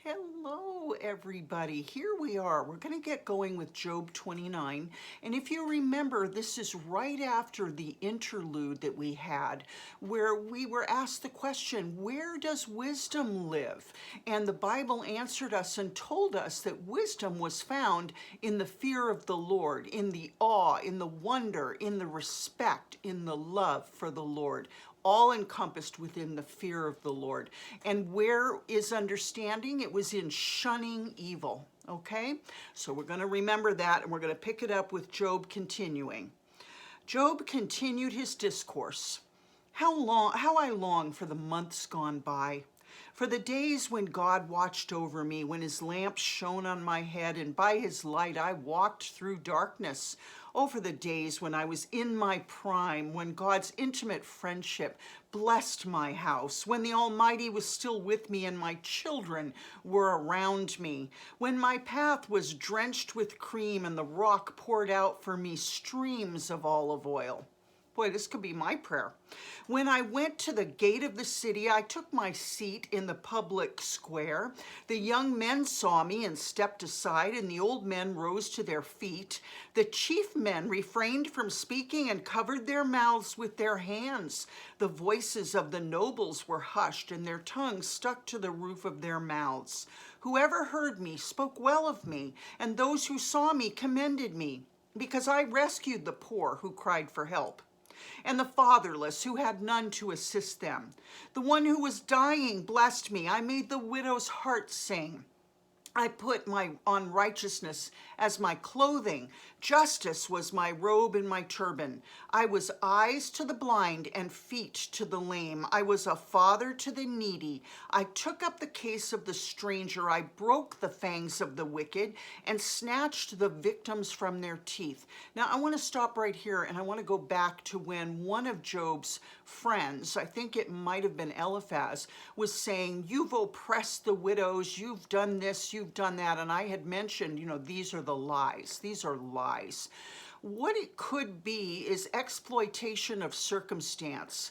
Hello, everybody. Here we are. We're going to get going with Job 29. And if you remember, this is right after the interlude that we had, where we were asked the question, where does wisdom live? And the Bible answered us and told us that wisdom was found in the fear of the Lord, in the awe, in the wonder, in the respect, in the love for the Lord, all encompassed within the fear of the Lord. And where is understanding? It was in shunning evil. Okay? So we're going to remember that, and we're going to pick it up with Job continuing. Job continued his discourse. How I long for the months gone by, for the days when God watched over me, when his lamp shone on my head, and by his light I walked through darkness. Oh, for the days when I was in my prime, when God's intimate friendship blessed my house, when the Almighty was still with me and my children were around me, when my path was drenched with cream and the rock poured out for me streams of olive oil. Boy, this could be my prayer. When I went to the gate of the city, I took my seat in the public square. The young men saw me and stepped aside, and the old men rose to their feet. The chief men refrained from speaking and covered their mouths with their hands. The voices of the nobles were hushed, and their tongues stuck to the roof of their mouths. Whoever heard me spoke well of me, and those who saw me commended me, because I rescued the poor who cried for help, and the fatherless who had none to assist them. The one who was dying blessed me. I made the widow's heart sing. I put my on righteousness as my clothing. Justice was my robe and my turban. I was eyes to the blind and feet to the lame. I was a father to the needy. I took up the case of the stranger. I broke the fangs of the wicked and snatched the victims from their teeth. Now I want to stop right here, and I want to go back to when one of Job's friends, I think it might have been Eliphaz, was saying, you've oppressed the widows, you've done this, you've done that. And I had mentioned, these are the lies. These are lies. What it could be is exploitation of circumstance.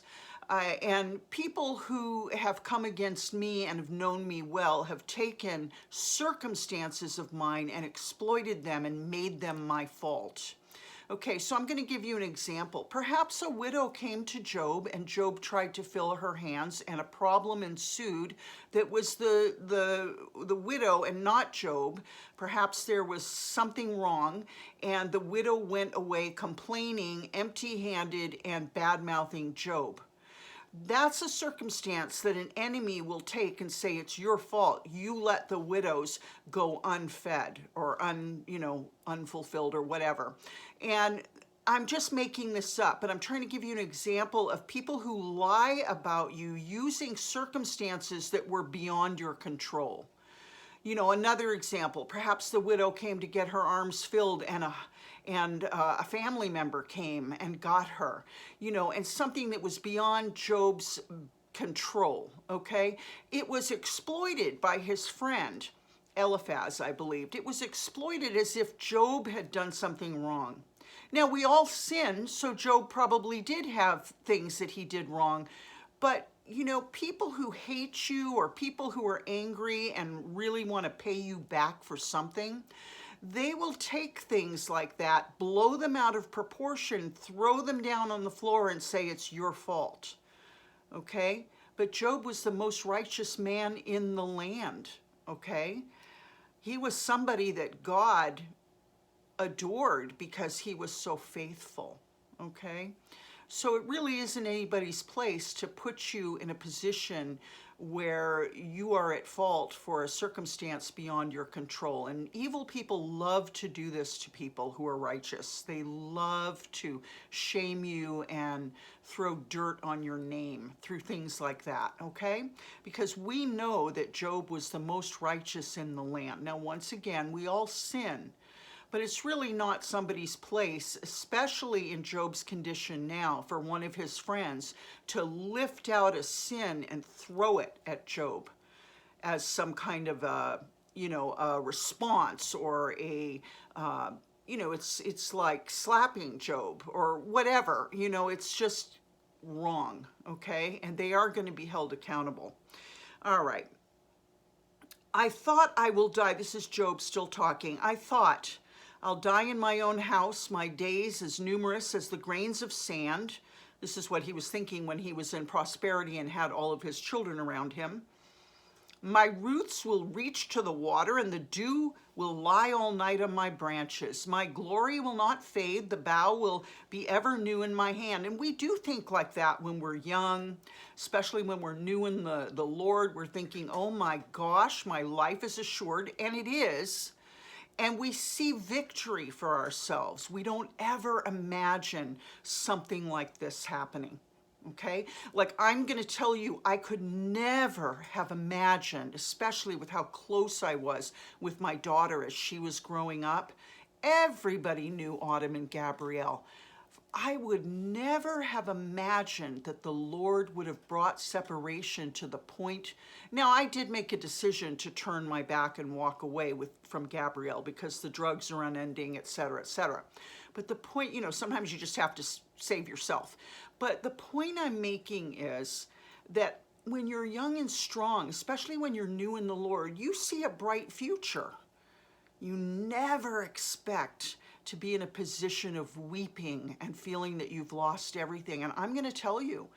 And people who have come against me and have known me well have taken circumstances of mine and exploited them and made them my fault. Okay, so I'm going to give you an example. Perhaps a widow came to Job and Job tried to fill her hands, and a problem ensued that was the widow and not Job. Perhaps there was something wrong, and the widow went away complaining, empty-handed, and bad-mouthing Job. That's a circumstance that an enemy will take and say, it's your fault. You let the widows go unfed or unfulfilled or whatever. And I'm just making this up, but I'm trying to give you an example of people who lie about you using circumstances that were beyond your control. Another example, perhaps the widow came to get her arms filled and a family member came and got her, and something that was beyond Job's control, okay? It was exploited by his friend, Eliphaz, I believed. It was exploited as if Job had done something wrong. Now, we all sin, so Job probably did have things that he did wrong, but people who hate you or people who are angry and really want to pay you back for something, they will take things like that, blow them out of proportion, throw them down on the floor and say it's your fault. Okay? But Job was the most righteous man in the land. Okay? He was somebody that God adored because he was so faithful. Okay? So it really isn't anybody's place to put you in a position where you are at fault for a circumstance beyond your control. And evil people love to do this to people who are righteous. They love to shame you and throw dirt on your name through things like that, okay? Because we know that Job was the most righteous in the land. Now, once again, we all sin. But it's really not somebody's place, especially in Job's condition now, for one of his friends to lift out a sin and throw it at Job as some kind of a response or it's like slapping Job or whatever. It's just wrong, okay? And they are going to be held accountable. All right. I thought I will die. This is Job still talking. I thought I'll die in my own house, my days as numerous as the grains of sand. This is what he was thinking when he was in prosperity and had all of his children around him. My roots will reach to the water, and the dew will lie all night on my branches. My glory will not fade. The bough will be ever new in my hand. And we do think like that when we're young, especially when we're new in the Lord. We're thinking, oh my gosh, my life is assured. And it is. And we see victory for ourselves. We don't ever imagine something like this happening. Okay, like I'm going to tell you, I could never have imagined, especially with how close I was with my daughter as she was growing up. Everybody knew Autumn and Gabrielle. I would never have imagined that the Lord would have brought separation to the point. Now, I did make a decision to turn my back and walk away from Gabrielle because the drugs are unending, et cetera, et cetera. But the point, sometimes you just have to save yourself. But the point I'm making is that when you're young and strong, especially when you're new in the Lord, you see a bright future. You never expect to be in a position of weeping and feeling that you've lost everything. And I'm going to tell you,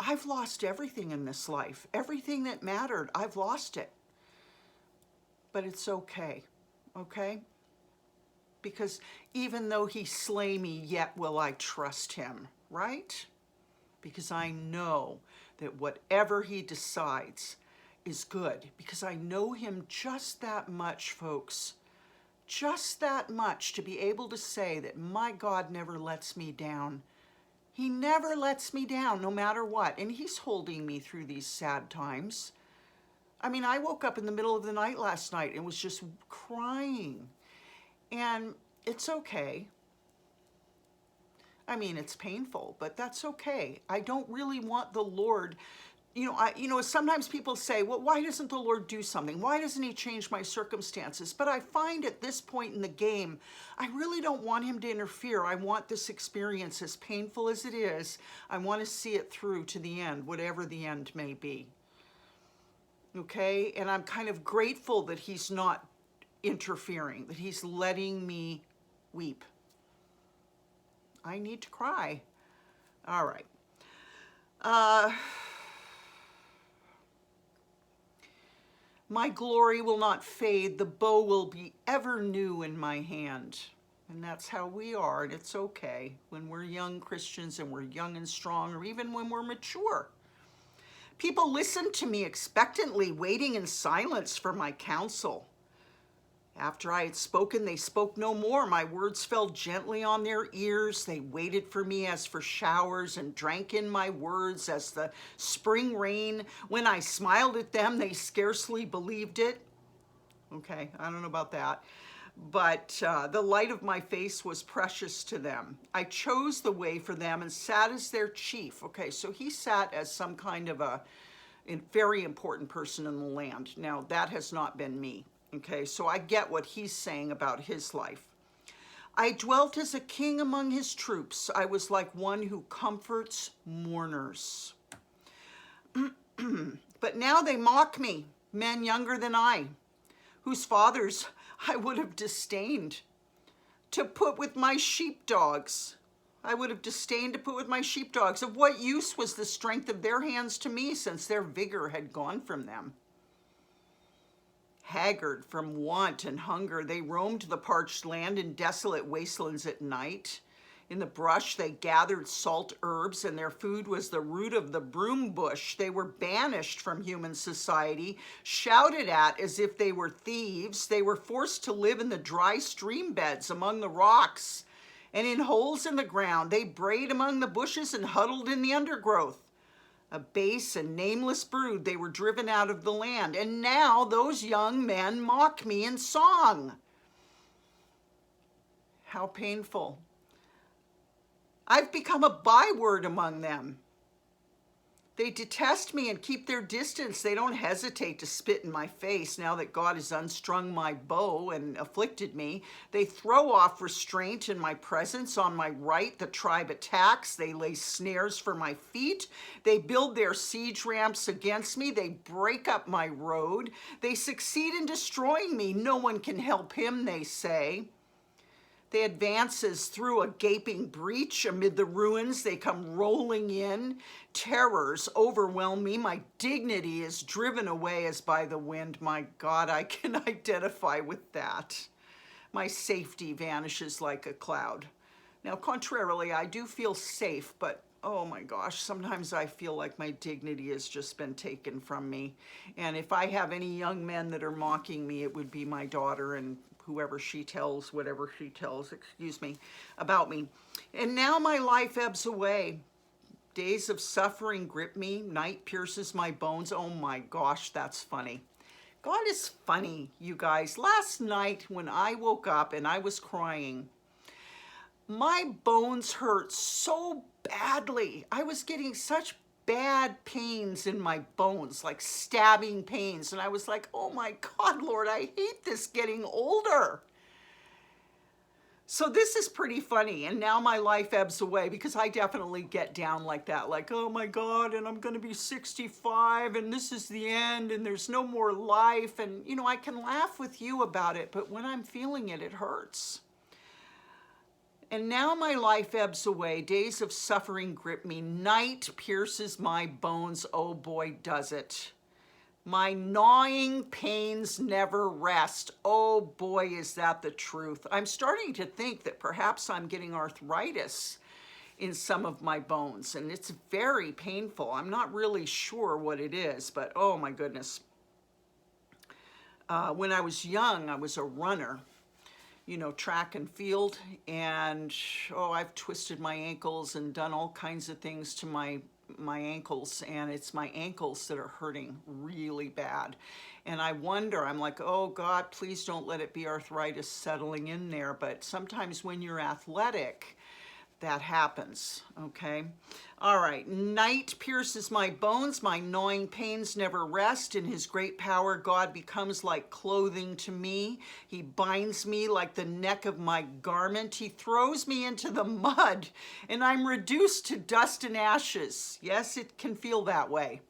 I've lost everything in this life. Everything that mattered, I've lost it. But it's okay, okay? Because even though he slay me, yet will I trust him, right? Because I know that whatever he decides is good. Because I know him just that much, folks. Just that much to be able to say that my God never lets me down. He never lets me down, no matter what. And he's holding me through these sad times. I mean, I woke up in the middle of the night last night and was just crying. And it's okay. I mean, it's painful, but that's okay. I don't really want the Lord, sometimes people say, well, why doesn't the Lord do something? Why doesn't he change my circumstances? But I find at this point in the game, I really don't want him to interfere. I want this experience, as painful as it is, I want to see it through to the end, whatever the end may be. Okay? And I'm kind of grateful that he's not interfering, that he's letting me weep. I need to cry. All right. My glory will not fade. The bow will be ever new in my hand. And that's how we are, and it's okay when we're young Christians and we're young and strong, or even when we're mature. People listened to me expectantly, waiting in silence for my counsel. After I had spoken, they spoke no more. My words fell gently on their ears. They waited for me as for showers and drank in my words as the spring rain. When I smiled at them, they scarcely believed it. Okay, I don't know about that. But the light of my face was precious to them. I chose the way for them and sat as their chief. Okay, so he sat as some kind of a very important person in the land. Now, that has not been me. Okay, so I get what he's saying about his life. I dwelt as a king among his troops. I was like one who comforts mourners. But now they mock me, men younger than I, whose fathers I would have disdained to put with my sheepdogs. I would have disdained to put with my sheepdogs. Of what use was the strength of their hands to me, since their vigor had gone from them? Haggard from want and hunger, they roamed the parched land in desolate wastelands at night. In the brush, they gathered salt herbs, and their food was the root of the broom bush. They were banished from human society, shouted at as if they were thieves. They were forced to live in the dry stream beds among the rocks and in holes in the ground. They brayed among the bushes and huddled in the undergrowth. A base and nameless brood, they were driven out of the land. And now those young men mock me in song. How painful. I've become a byword among them. They detest me and keep their distance. They don't hesitate to spit in my face now that God has unstrung my bow and afflicted me. They throw off restraint in my presence. On my right, the tribe attacks. They lay snares for my feet. They build their siege ramps against me. They break up my road. They succeed in destroying me. No one can help him, they say. They advances through a gaping breach. Amid the ruins, they come rolling in. Terrors overwhelm me. My dignity is driven away as by the wind. My God, I can identify with that. My safety vanishes like a cloud. Now, contrarily, I do feel safe, but oh my gosh, sometimes I feel like my dignity has just been taken from me. And if I have any young men that are mocking me, it would be my daughter and whoever she tells, whatever she tells, excuse me, about me. And now my life ebbs away. Days of suffering grip me. Night pierces my bones. Oh my gosh, that's funny. God is funny, you guys. Last night when I woke up and I was crying, my bones hurt so badly. I was getting such bad pains in my bones, like stabbing pains. And I was like, oh my God, Lord, I hate this getting older. So this is pretty funny. And now my life ebbs away because I definitely get down like that. Like, oh my God, and I'm going to be 65 and this is the end and there's no more life. And, you know, I can laugh with you about it, but when I'm feeling it, it hurts. And now my life ebbs away. Days of suffering grip me. Night pierces my bones. Oh boy, does it. My gnawing pains never rest. Oh boy, is that the truth. I'm starting to think that perhaps I'm getting arthritis in some of my bones, and it's very painful. I'm not really sure what it is, but oh my goodness. When I was young, I was a runner, you know, track and field, and oh, I've twisted my ankles and done all kinds of things to my ankles, and it's my ankles that are hurting really bad. And I wonder, I'm like, oh God, please don't let it be arthritis settling in there. But sometimes when you're athletic, that happens, okay? All right, night pierces my bones, my gnawing pains never rest. In his great power, God becomes like clothing to me. He binds me like the neck of my garment. He throws me into the mud, and I'm reduced to dust and ashes. Yes, it can feel that way.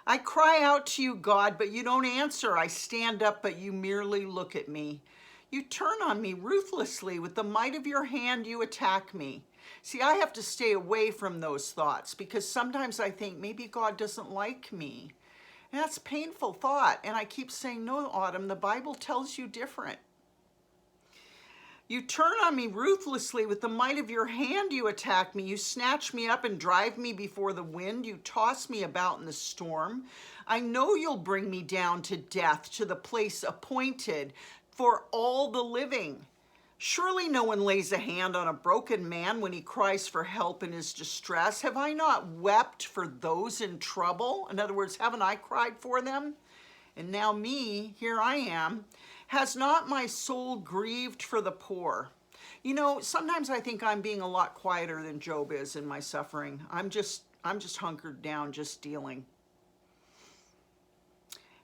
I cry out to you, God, but you don't answer. I stand up, but you merely look at me. You turn on me ruthlessly. With the might of your hand, you attack me. See, I have to stay away from those thoughts because sometimes I think maybe God doesn't like me. And that's a painful thought. And I keep saying, no, Autumn, the Bible tells you different. You turn on me ruthlessly. With the might of your hand, you attack me. You snatch me up and drive me before the wind. You toss me about in the storm. I know you'll bring me down to death, to the place appointed for all the living. Surely no one lays a hand on a broken man when he cries for help in his distress. Have I not wept for those in trouble? In other words, haven't I cried for them? And now me, here I am. Has not my soul grieved for the poor? You know, sometimes I think I'm being a lot quieter than Job is in my suffering. I'm just hunkered down, just dealing.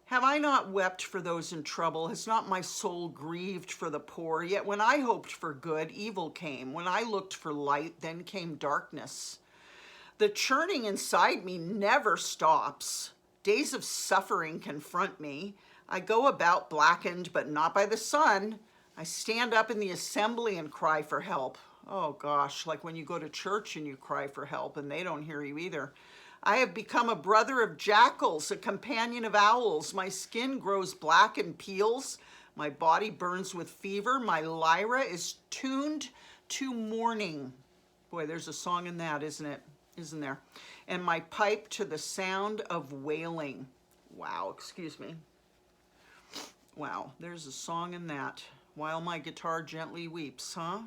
Have I not wept for those in trouble? Has not my soul grieved for the poor? Yet when I hoped for good, evil came. When I looked for light, then came darkness. The churning inside me never stops. Days of suffering confront me. I go about blackened, but not by the sun. I stand up in the assembly and cry for help. Oh gosh, like when you go to church and you cry for help and they don't hear you either. I have become a brother of jackals, a companion of owls. My skin grows black and peels. My body burns with fever. My lyra is tuned to mourning. Boy, there's a song in that, isn't it? Isn't there? And my pipe to the sound of wailing. Wow, excuse me. Wow, there's a song in that. While my guitar gently weeps, huh?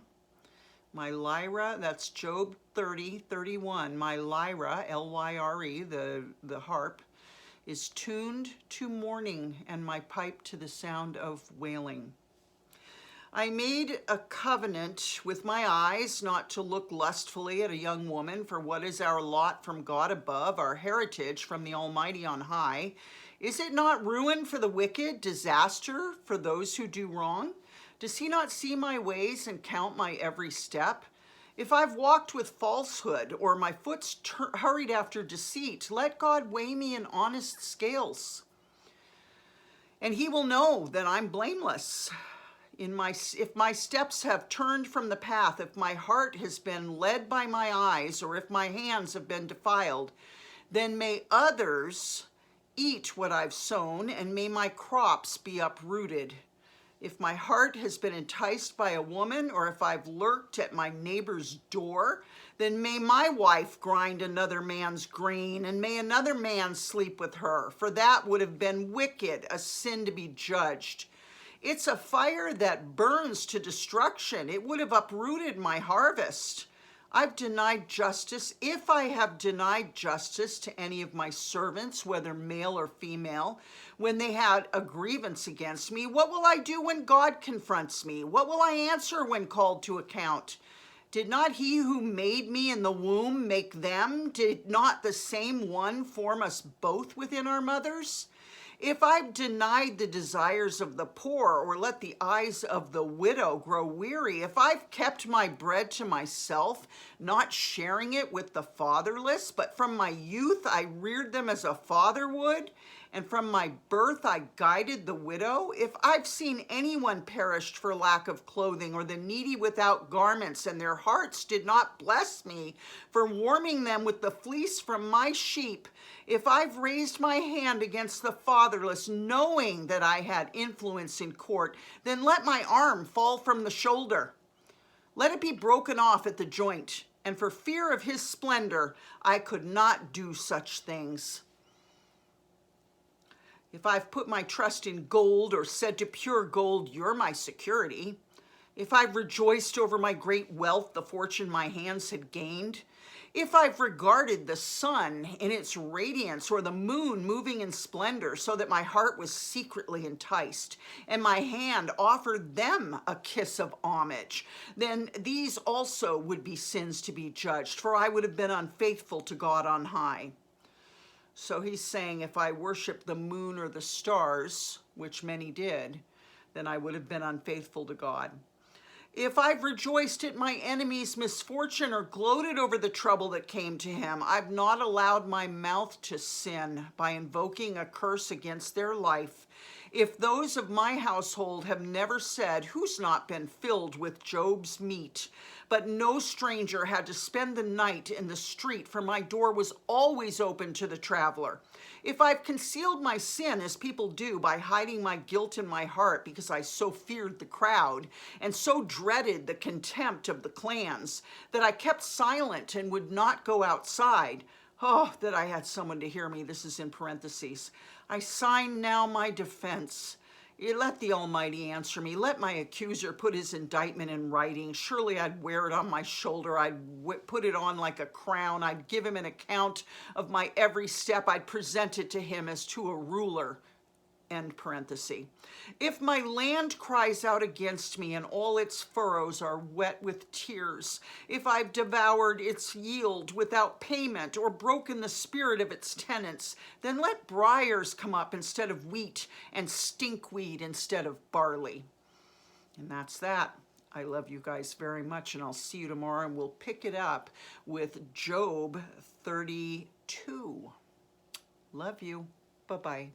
My lyra, that's Job 30:31. My lyra, L-Y-R-E, the harp, is tuned to mourning, and my pipe to the sound of wailing. I made a covenant with my eyes not to look lustfully at a young woman, for what is our lot from God above, our heritage from the Almighty on high? Is it not ruin for the wicked, disaster for those who do wrong? Does he not see my ways and count my every step? If I've walked with falsehood, or my foot's hurried after deceit, let God weigh me in honest scales, and he will know that I'm blameless. If my steps have turned from the path, if my heart has been led by my eyes, or if my hands have been defiled, then may others eat what I've sown, and may my crops be uprooted. If my heart has been enticed by a woman, or if I've lurked at my neighbor's door, then may my wife grind another man's grain, and may another man sleep with her, for that would have been wicked, a sin to be judged. It's a fire that burns to destruction. It would have uprooted my harvest. I've denied justice. If I have denied justice to any of my servants, whether male or female, when they had a grievance against me, what will I do when God confronts me? What will I answer when called to account? Did not he who made me in the womb make them? Did not the same one form us both within our mothers? If I've denied the desires of the poor, or let the eyes of the widow grow weary, if I've kept my bread to myself, not sharing it with the fatherless, but from my youth I reared them as a father would, and from my birth I guided the widow, if I've seen anyone perished for lack of clothing, or the needy without garments, and their hearts did not bless me for warming them with the fleece from my sheep, if I've raised my hand against the fatherless, knowing that I had influence in court, then let my arm fall from the shoulder. Let it be broken off at the joint, and for fear of his splendor, I could not do such things. If I've put my trust in gold, or said to pure gold, you're my security, if I've rejoiced over my great wealth, the fortune my hands had gained, if I've regarded the sun in its radiance, or the moon moving in splendor, so that my heart was secretly enticed, and my hand offered them a kiss of homage, then these also would be sins to be judged, for I would have been unfaithful to God on high. So he's saying, if I worship the moon or the stars, which many did, then I would have been unfaithful to God. If I've rejoiced at my enemy's misfortune, or gloated over the trouble that came to him, I've not allowed my mouth to sin by invoking a curse against their life. If those of my household have never said, who's not been filled with Job's meat? But no stranger had to spend the night in the street, for my door was always open to the traveler. If I've concealed my sin, as people do, by hiding my guilt in my heart, because I so feared the crowd, and so dreaded the contempt of the clans, that I kept silent and would not go outside. Oh, that I had someone to hear me. This is in parentheses. I sign now my defense. Let the Almighty answer me. Let my accuser put his indictment in writing. Surely I'd wear it on my shoulder. I'd put it on like a crown. I'd give him an account of my every step. I'd present it to him as to a ruler. End parenthesis. If my land cries out against me, and all its furrows are wet with tears, if I've devoured its yield without payment, or broken the spirit of its tenants, then let briars come up instead of wheat, and stinkweed instead of barley. And that's that. I love you guys very much, and I'll see you tomorrow, and we'll pick it up with Job 32. Love you. Bye-bye.